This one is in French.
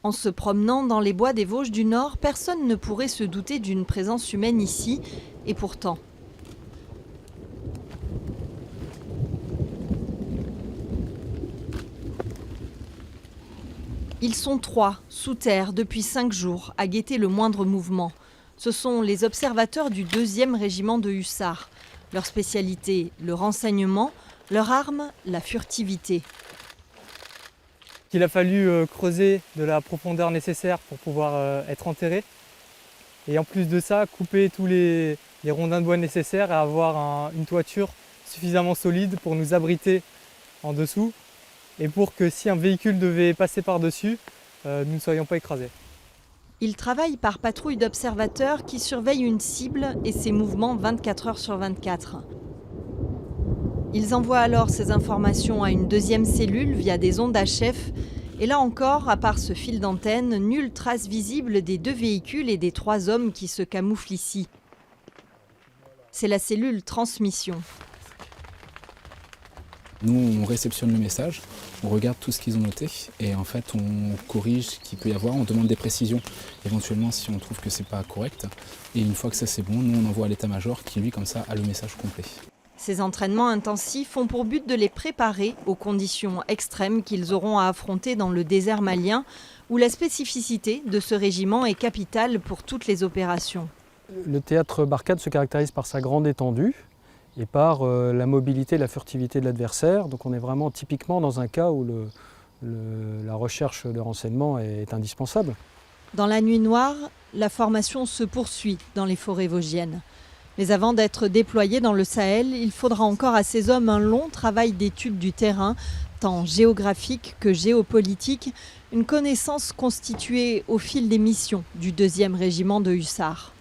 En se promenant dans les bois des Vosges du Nord, personne ne pourrait se douter d'une présence humaine ici, et pourtant. Ils sont 3, sous terre, depuis 5 jours, à guetter le moindre mouvement. Ce sont les observateurs du 2e régiment de hussards. Leur spécialité, le renseignement, leur arme, la furtivité. Il a fallu creuser de la profondeur nécessaire pour pouvoir être enterré. Et en plus de ça, couper tous les rondins de bois nécessaires et avoir une toiture suffisamment solide pour nous abriter en dessous. Et pour que si un véhicule devait passer par-dessus, nous ne soyons pas écrasés. Ils travaillent par patrouille d'observateurs qui surveillent une cible et ses mouvements 24 heures sur 24. Ils envoient alors ces informations à une 2e cellule via des ondes HF. Et là encore, à part ce fil d'antenne, nulle trace visible des 2 véhicules et des 3 hommes qui se camouflent ici. C'est la cellule transmission. Nous, on réceptionne le message, on regarde tout ce qu'ils ont noté et en fait on corrige ce qu'il peut y avoir, on demande des précisions éventuellement si on trouve que c'est pas correct. Et une fois que ça c'est bon, nous on envoie à l'état-major qui lui comme ça a le message complet. Ces entraînements intensifs ont pour but de les préparer aux conditions extrêmes qu'ils auront à affronter dans le désert malien, où la spécificité de ce régiment est capitale pour toutes les opérations. Le théâtre Barkhane se caractérise par sa grande étendue et par la mobilité et la furtivité de l'adversaire. Donc on est vraiment typiquement dans un cas où la recherche de renseignements est indispensable. Dans la nuit noire, la formation se poursuit dans les forêts vosgiennes. Mais avant d'être déployés dans le Sahel, il faudra encore à ces hommes un long travail d'étude du terrain, tant géographique que géopolitique, une connaissance constituée au fil des missions du 2e régiment de hussards.